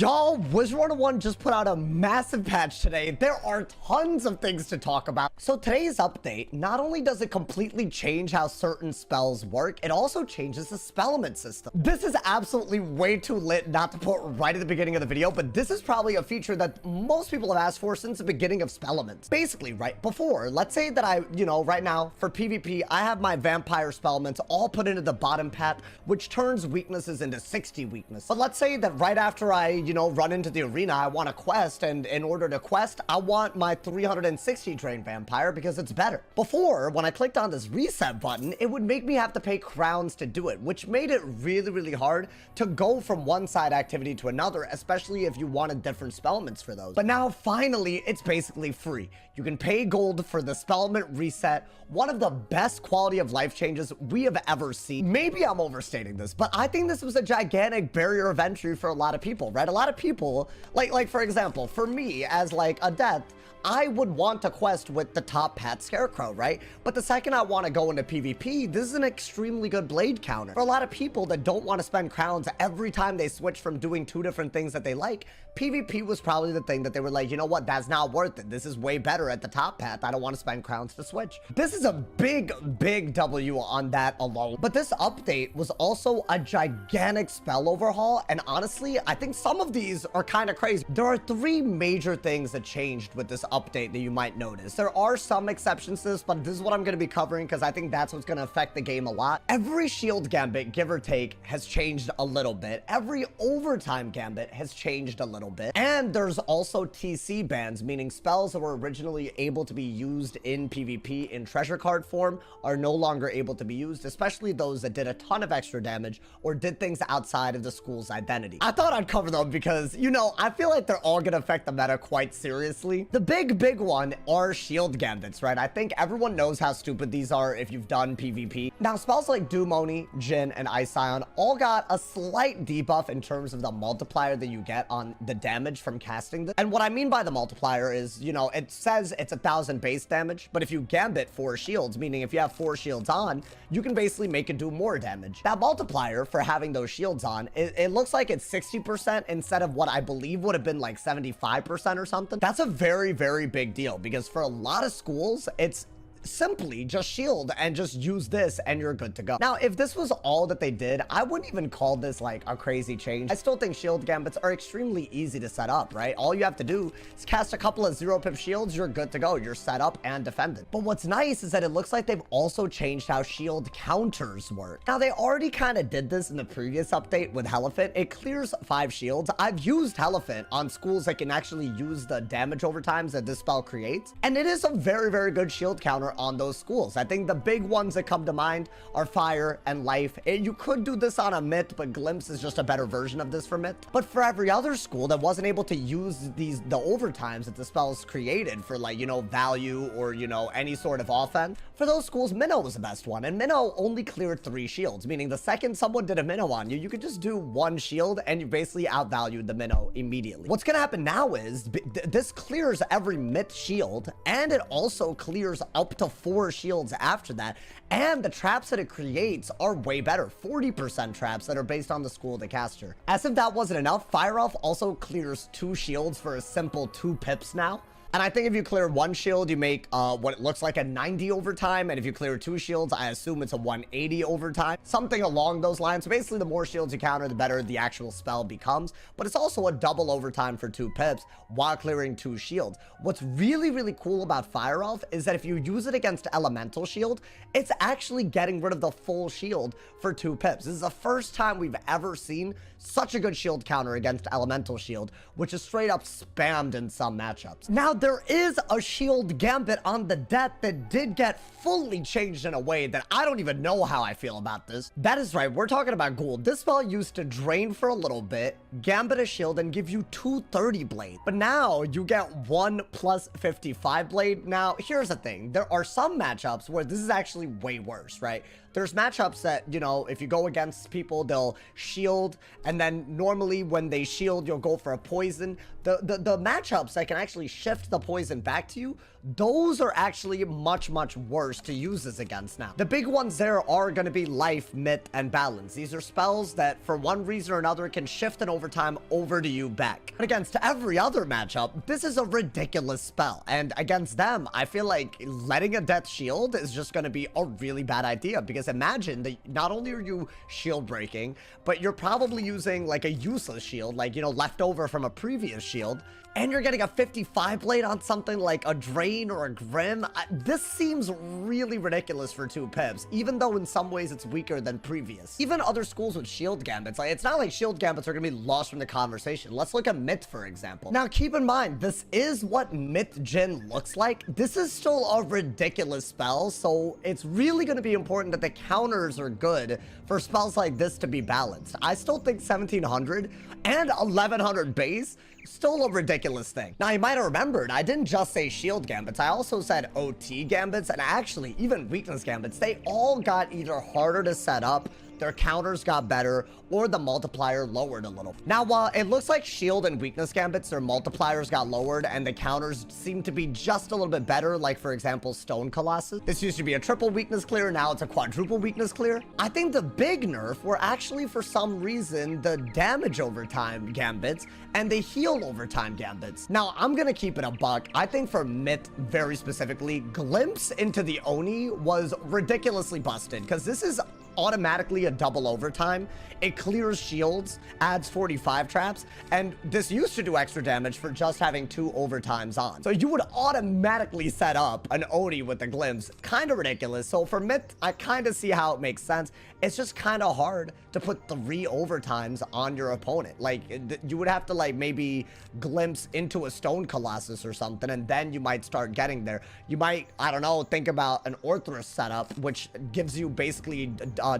Y'all, Wizard101 just put out a massive patch today. There are tons of things to talk about. So today's update, not only does it completely change how certain spells work, it also changes the spellment system. This is absolutely way too lit not to put right at the beginning of the video, but this is probably a feature that most people have asked for since the beginning of spellements. Basically, right before, let's say that right now, for PvP, I have my vampire spellments all put into the bottom path, which turns weaknesses into 60 weakness. But let's say that right after I run into the arena, I want a quest, and in order to quest, I want my 360 drain vampire because it's better. Before, when I clicked on this reset button, it would make me have to pay crowns to do it, which made it really hard to go from one side activity to another, especially if you wanted different spellments for those. But now, finally, it's basically free. You can pay gold for the Spellement Reset, one of the best quality of life changes we have ever seen. Maybe I'm overstating this, but I think this was a gigantic barrier of entry for a lot of people, right? A lot of people, like for example, for me as like a adept, I would want to quest with the top path scarecrow, right? But the second I want to go into PvP, this is an extremely good blade counter. For a lot of people that don't want to spend crowns every time they switch from doing two different things that they like, PvP was probably the thing that they were like, you know what, that's not worth it. This is way better at the top path. I don't want to spend crowns to switch. This is a big W on that alone. But this update was also a gigantic spell overhaul, and honestly, I think some of these are kind of crazy. There are three major things that changed with this update that you might notice. There are some exceptions to this, but this is what I'm going to be covering because I think that's what's going to affect the game a lot. Every shield gambit, give or take, has changed a little bit. Every overtime gambit has changed a little bit. And there's also TC bans, meaning spells that were originally able to be used in PvP in treasure card form are no longer able to be used, especially those that did a ton of extra damage or did things outside of the school's identity. I thought I'd cover them because, I feel like they're all going to affect the meta quite seriously. The big one are shield gambits, right? I think everyone knows how stupid these are if you've done PvP. Now, spells like Doom Oni, Jin, and Ice Ion all got a slight debuff in terms of the multiplier that you get on the damage from casting this. And what I mean by the multiplier is, it says it's 1,000 base damage, but if you gambit 4 shields, meaning if you have 4 shields on, you can basically make it do more damage. That multiplier for having those shields on, it looks like it's 60% instead of what I believe would have been like 75% or something. That's a very big deal because for a lot of schools, it's simply just shield and just use this and you're good to go. Now, if this was all that they did, I wouldn't even call this like a crazy change. I still think shield gambits are extremely easy to set up, right? All you have to do is cast a couple of 0-pip shields, you're good to go. You're set up and defended. But what's nice is that it looks like they've also changed how shield counters work. Now, they already kind of did this in the previous update with Elephant. It clears 5 shields. I've used Elephant on schools that can actually use the damage overtimes that this spell creates, and it is a very good shield counter on those schools. I think the big ones that come to mind are Fire and Life. You could do this on a Myth, but Glimpse is just a better version of this for Myth. But for every other school that wasn't able to use the overtimes that the spells created for value or any sort of offense, for those schools, Minnow was the best one. And Minnow only cleared 3 shields, meaning the second someone did a Minnow on you, you could just do 1 shield and you basically outvalued the Minnow immediately. What's gonna happen now is this clears every Myth shield, and it also clears up to 4 shields after that, and the traps that it creates are way better. 40% traps that are based on the school of the caster. As if that wasn't enough, Fire Elf also clears 2 shields for a simple 2 pips now. And I think if you clear 1 shield, you make what looks like a 90 overtime. And if you clear 2 shields, I assume it's a 180 overtime. Something along those lines. So basically, the more shields you counter, the better the actual spell becomes. But it's also a double overtime for 2 pips while clearing 2 shields. What's really cool about Fire Elf is that if you use it against Elemental Shield, it's actually getting rid of the full shield for 2 pips. This is the first time we've ever seen such a good shield counter against Elemental Shield, which is straight up spammed in some matchups. Now, there is a shield gambit on the deck that did get fully changed in a way that I don't even know how I feel about this. That is right, we're talking about Ghoul. This spell used to drain for a little bit, gambit a shield, and give you 230 blade. But now you get 1 plus 55 blade. Now, here's the thing. There are some matchups where this is actually way worse, right? there's matchups that, you know, if you go against people, they'll shield, and then normally when they shield, you'll go for a poison. The matchups that can actually shift the poison back to you, those are actually much worse to use this against now. The big ones there are going to be life, myth, and balance. These are spells that for one reason or another can shift an overtime over to you back. But against every other matchup, this is a ridiculous spell, and against them, I feel like letting a death shield is just going to be a really bad idea, because imagine that not only are you shield breaking, but you're probably using like a useless shield, like, you know, left over from a previous shield, and you're getting a 55 blade on something like a Drain or a Grim. This seems really ridiculous for 2 pips, even though in some ways it's weaker than previous. Even other schools with shield gambits, like, it's not like shield gambits are gonna be lost from the conversation. Let's look at Myth, for example. Now, keep in mind, this is what Myth Jin looks like. This is still a ridiculous spell, so it's really gonna be important that the counters are good for spells like this to be balanced. I still think 1700 and 1100 base, still a ridiculous thing. Now, you might have remembered, I didn't just say shield gambits, I also said OT gambits, and actually even weakness gambits. They all got either harder to set up, their counters got better, or the multiplier lowered a little. Now, while it looks like shield and weakness gambits, their multipliers got lowered and the counters seem to be just a little bit better, like for example, Stone Colossus. This used to be a triple weakness clear, now it's a quadruple weakness clear. I think the big nerf were actually, for some reason, the damage over time gambits and the heal over time gambits. Now, I'm gonna keep it a buck. I think for Myth, very specifically, Glimpse into the Oni was ridiculously busted, because this is automatically a double overtime. It clears shields, adds 45 traps, and this used to do extra damage for just having 2 overtimes on. So you would automatically set up an Oni with the Glimpse. Kind of ridiculous. So for Myth, I kind of see how it makes sense. It's just kind of hard to put 3 overtimes on your opponent. Like, you would have to, like, maybe glimpse into a Stone Colossus or something, and then you might start getting there. You might, I don't know, think about an Orthrus setup, which gives you basically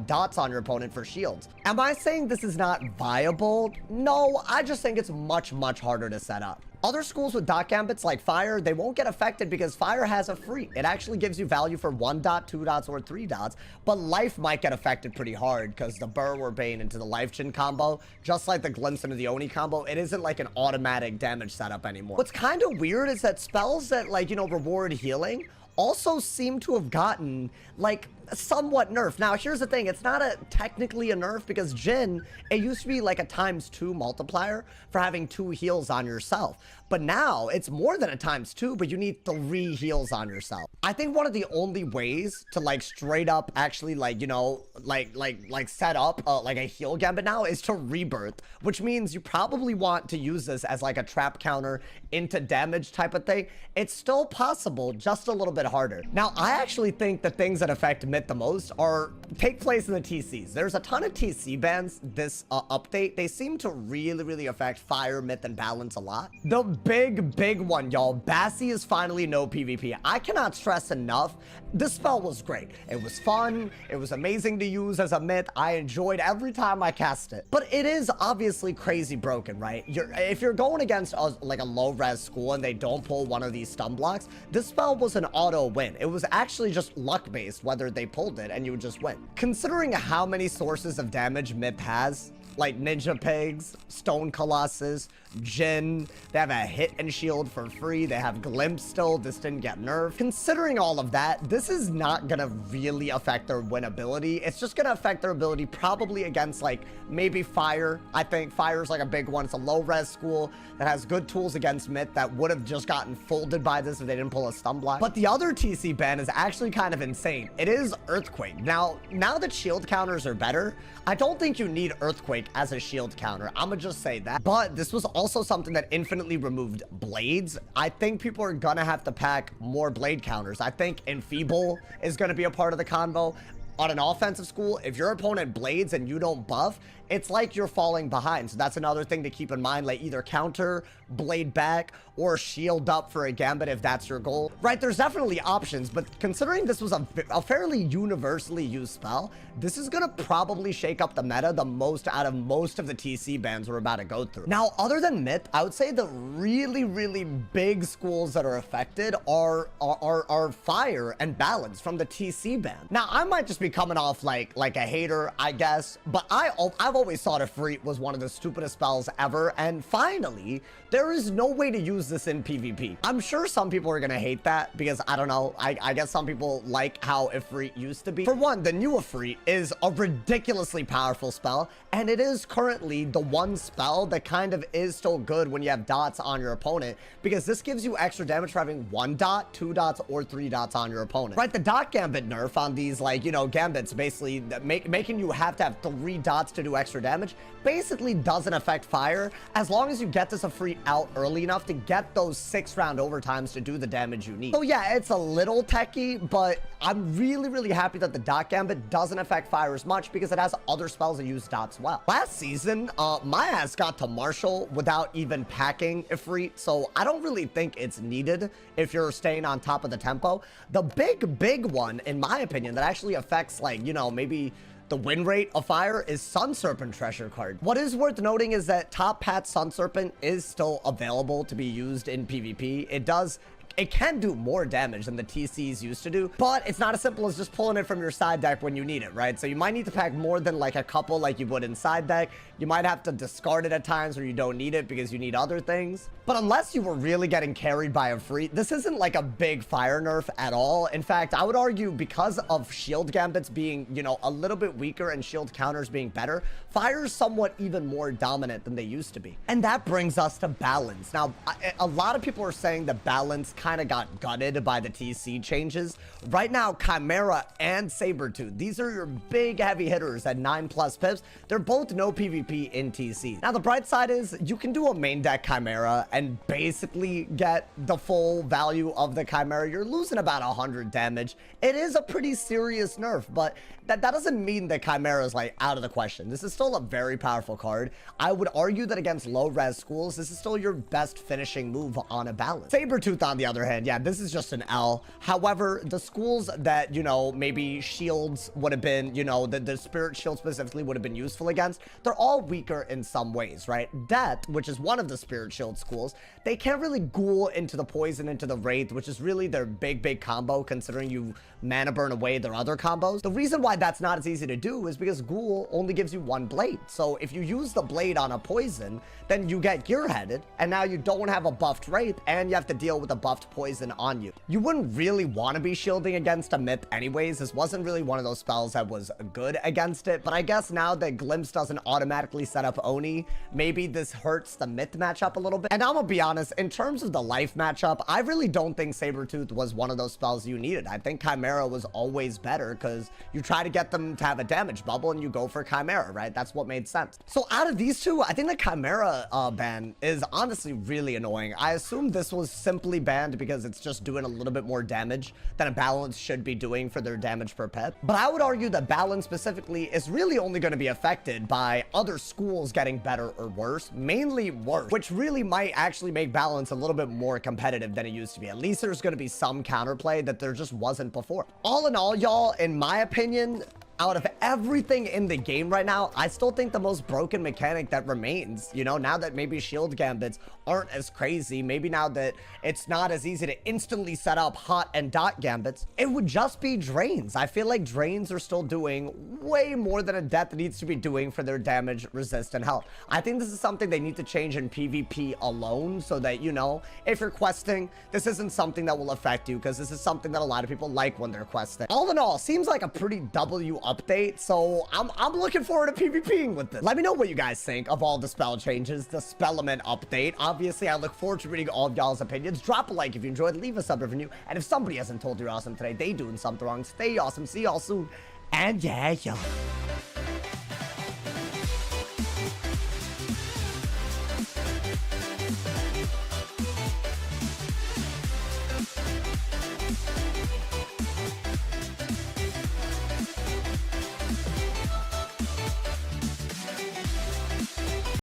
dots on your opponent for shields. Am I saying this is not viable? No, I just think it's much harder to set up. Other schools with dot gambits like Fire, they won't get affected because Fire has a free. It actually gives you value for 1 dot, 2 dots, or 3 dots, but Life might get affected pretty hard because the Burr or Bane into the Life Chin combo, just like the Glimpse into the Oni combo, it isn't like an automatic damage setup anymore. What's kind of weird is that spells that, like, you know, reward healing also seem to have gotten, like, somewhat nerfed. Now, here's the thing. It's not technically a nerf, because Jin, it used to be like a ×2 multiplier for having 2 heals on yourself. But now it's more than a ×2, but you need 3 heals on yourself. I think one of the only ways to, like, straight up actually, like, you know, like set up like a heal gambit now is to rebirth, which means you probably want to use this as like a trap counter into damage type of thing. It's still possible, just a little bit harder. Now, I actually think the things that affect Myth the most take place in the TCs. There's a ton of TC bans this update. They seem to really affect Fire, Myth, and Balance a lot. The big one, y'all. Bassi is finally no PvP. I cannot stress enough, this spell was great. It was fun. It was amazing to use as a Myth. I enjoyed every time I cast it. But it is obviously crazy broken, right? If you're going against like a low-res school and they don't pull one of these stun blocks, this spell was an auto win. It was actually just luck-based whether they pulled it, and you would just win. Considering how many sources of damage Myth has, like Ninja Pigs, Stone Colossus, Jin, they have a hit and shield for free, they have Glimpse still, this didn't get nerfed. Considering all of that, this is not gonna really affect their winnability. It's just gonna affect their ability probably against, like, maybe Fire. I think Fire's like a big one. It's a low-res school that has good tools against Myth that would have just gotten folded by this if they didn't pull a stun block. But the other TC ban is actually kind of insane. It is Earthquake. Now that shield counters are better, I don't think you need Earthquake as a shield counter. I'ma just say that. But this was also something that infinitely removed blades. I think people are gonna have to pack more blade counters. I think Enfeeble is gonna be a part of the combo. On an offensive school, if your opponent blades and you don't buff, it's like you're falling behind. So that's another thing to keep in mind, like either counter, blade back, or shield up for a gambit if that's your goal. Right, there's definitely options, but considering this was a fairly universally used spell, this is gonna probably shake up the meta the most out of most of the TC bans we're about to go through. Now, other than Myth, I would say the really big schools that are affected are Fire and Balance from the TC ban. Now, I might just be coming off like a hater, I guess, but I've always thought Ifrit was one of the stupidest spells ever, and finally, there is no way to use this in PvP. I'm sure some people are gonna hate that because I don't know, I guess some people like how Ifrit used to be. For one, the new Ifrit is a ridiculously powerful spell, and it is currently the one spell that kind of is still good when you have dots on your opponent, because this gives you extra damage for having 1 dot, 2 dots, or 3 dots on your opponent. Right, the dot gambit nerf on these, like, you know, gambits, basically making you have to have 3 dots to do extra damage, basically doesn't affect fire as long as you get this Ifrit out early enough to get those 6-round overtimes to do the damage you need. So yeah, it's a little techie, but I'm really happy that the dot gambit doesn't affect fire as much because it has other spells that use dots well. Last season, my ass got to Marshall without even packing Ifrit, so I don't really think it's needed if you're staying on top of the tempo. The big one, in my opinion, that actually affects, like, you know, maybe the win rate of fire is Sun Serpent Treasure card. What is worth noting is that top patch Sun Serpent is still available to be used in PvP. It can do more damage than the TCs used to do, but it's not as simple as just pulling it from your side deck when you need it, right? So you might need to pack more than like a couple like you would in side deck. You might have to discard it at times where you don't need it because you need other things. But unless you were really getting carried by Ifrit, this isn't like a big fire nerf at all. In fact, I would argue because of shield gambits being, you know, a little bit weaker and shield counters being better, fire is somewhat even more dominant than they used to be. And that brings us to balance. Now, a lot of people are saying that balance kind of got gutted by the TC changes. Right now, Chimera and Sabertooth, these are your big heavy hitters at 9+ pips. They're both no PvP in TC. Now, the bright side is you can do a main deck Chimera and basically get the full value of the Chimera. You're losing about 100 damage. It is a pretty serious nerf, but that doesn't mean that Chimera is like out of the question. This is still a very powerful card. I would argue that against low res schools, this is still your best finishing move on a balance. Sabertooth, on the other hand, yeah, this is just an L. However, the schools that, you know, maybe shields would have been, you know, the spirit shield specifically would have been useful against, they're all weaker in some ways, right? Death, which is one of the spirit shield schools, they can't really ghoul into the poison into the wraith, which is really their big combo considering you mana burn away their other combos. The reason why that's not as easy to do is because ghoul only gives you 1 blade. So if you use the blade on a poison, then you get gearheaded, and now you don't have a buffed wraith, and you have to deal with a buffed poison on you. You wouldn't really want to be shielding against a myth anyways. This wasn't really one of those spells that was good against it, but I guess now that Glimpse doesn't automatically set up Oni, maybe this hurts the myth matchup a little bit. And I'm gonna be honest, in terms of the life matchup, I really don't think Sabertooth was one of those spells you needed. I think Chimera was always better because you try to get them to have a damage bubble and you go for Chimera, right? That's what made sense. So out of these two, I think the Chimera ban is honestly really annoying. I assume this was simply banned because it's just doing a little bit more damage than a balance should be doing for their damage per pet. But I would argue that balance specifically is really only going to be affected by other schools getting better or worse, mainly worse, which really might actually make balance a little bit more competitive than it used to be. At least there's going to be some counterplay that there just wasn't before. All in all, y'all, in my opinion, out of everything in the game right now, I still think the most broken mechanic that remains, you know, now that maybe shield gambits aren't as crazy, maybe now that it's not as easy to instantly set up hot and dot gambits, it would just be drains. I feel like drains are still doing way more than a death needs to be doing for their damage, resist, and health. I think this is something they need to change in PvP alone so that, you know, if you're questing, this isn't something that will affect you because this is something that a lot of people like when they're questing. All in all, seems like a pretty W update, so I'm looking forward to PvPing with this. Let me know what you guys think of all the spell changes, the Spellement update. Obviously, I look forward to reading all of y'all's opinions. Drop a like if you enjoyed, leave a sub review, and if somebody hasn't told you you're awesome today, they doing something wrong. Stay awesome, see y'all soon, and yeah, y'all.